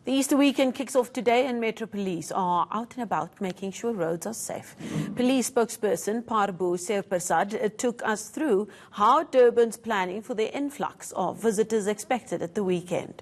The Easter weekend kicks off today and Metro Police are out and about making sure roads are safe. Police spokesperson Parboo Sewpersad took us through how Durban's planning for the influx of visitors expected at the weekend.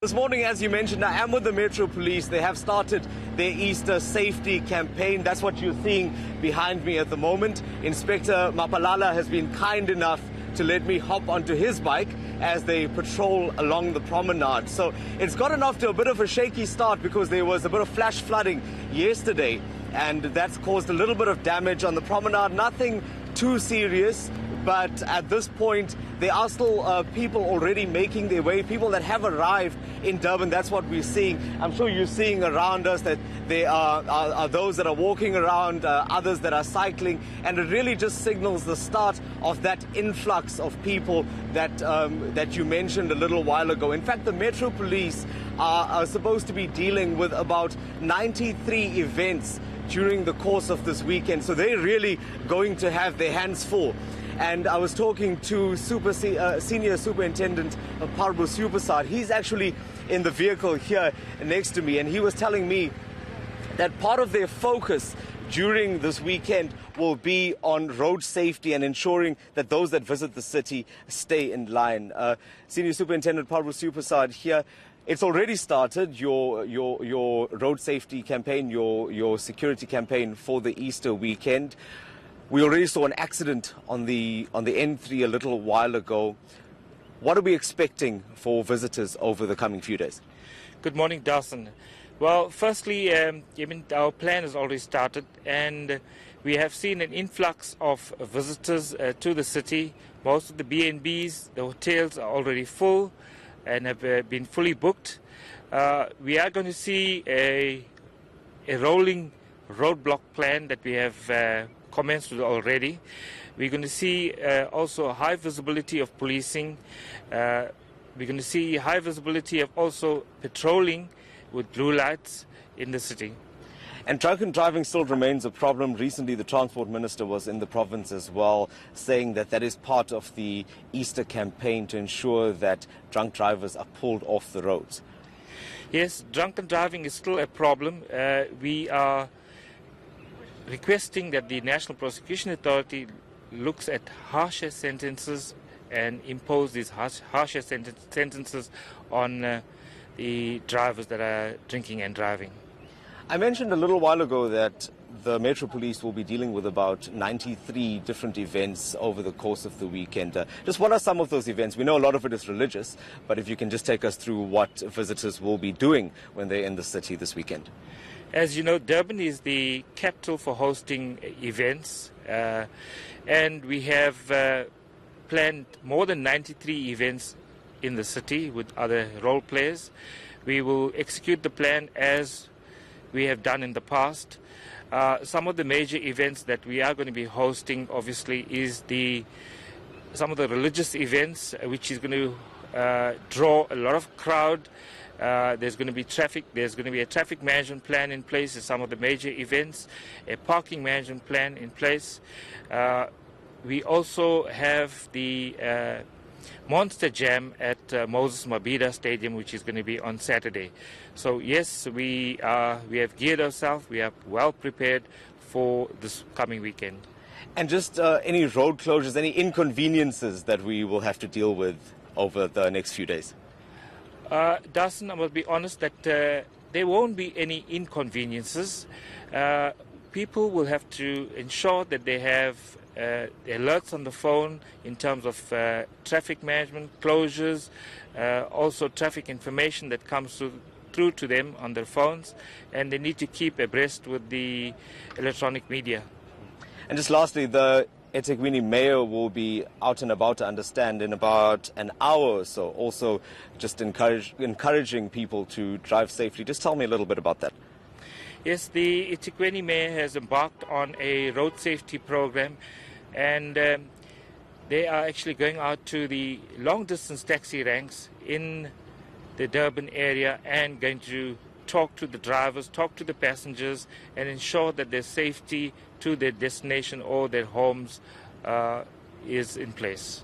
This morning, as you mentioned, I am with the Metro Police. They have started their Easter safety campaign. That's what you're seeing behind me at the moment. Inspector Mapalala has been kind enough to let me hop onto his bike as they patrol along the promenade. So it's gotten off to a bit of a shaky start because there was a bit of flash flooding yesterday, and that's caused a little bit of damage on the promenade. Nothing too serious, but at this point there are still people already making their way, people that have arrived in Durban. That's what we're seeing. I'm sure you're seeing around us that there are those that are walking around, others that are cycling, and it really just signals the start of that influx of people that you mentioned a little while ago. In fact, the Metro Police are supposed to be dealing with about 93 events during the course of this weekend, so they're really going to have their hands full. And I was talking to Senior Superintendent Parboo Sewpersad. He's actually in the vehicle here next to me, and he was telling me that part of their focus during this weekend will be on road safety and ensuring that those that visit the city stay in line. Senior Superintendent Parboo Sewpersad here. It's already started, your road safety campaign, your security campaign for the Easter weekend. We already saw an accident on the N3 a little while ago. What are we expecting for visitors over the coming few days? Good morning, Dawson. Well, firstly, our plan has already started, and we have seen an influx of visitors to the city. Most of the B&Bs, the hotels are already full and have been fully booked. We are going to see a rolling roadblock plan that we have commenced with already. We're going to see also high visibility of policing. We're going to see high visibility of also patrolling with blue lights in the city. And drunken driving still remains a problem. Recently, the Transport Minister was in the province as well, saying that that is part of the Easter campaign to ensure that drunk drivers are pulled off the roads. Yes, drunken driving is still a problem. We are requesting that the National Prosecution Authority looks at harsher sentences and impose these harsher sentences on the drivers that are drinking and driving. I mentioned a little while ago that the Metro Police will be dealing with about 93 different events over the course of the weekend. Just what are some of those events? We know a lot of it is religious, but if you can just take us through what visitors will be doing when they're in the city this weekend. As you know, Durban is the capital for hosting events, and we have planned more than 93 events in the city with other role players. We will execute the plan as we have done in the past. Some of the major events that we are going to be hosting, obviously, is some of the religious events, which is going to draw a lot of crowd. There's going to be traffic. There's going to be a traffic management plan in place at some of the major events, a parking management plan in place. We also have the Monster Jam at Moses Mabhida Stadium, which is going to be on Saturday. So yes, we have geared ourselves. We are well prepared for this coming weekend. And just any road closures, any inconveniences that we will have to deal with over the next few days? Dawson, I must be honest that there won't be any inconveniences. People will have to ensure that they have alerts on the phone in terms of traffic management, closures, also traffic information that comes through to them on their phones, and they need to keep abreast with the electronic media. And just lastly, the eThekwini mayor will be out and about, to understand, in about an hour or so, also just encouraging people to drive safely. Just tell me a little bit about that. Yes, the eThekwini mayor has embarked on a road safety program, and they are actually going out to the long-distance taxi ranks in the Durban area and going to talk to the drivers, talk to the passengers, and ensure that their safety to their destination or their homes is in place.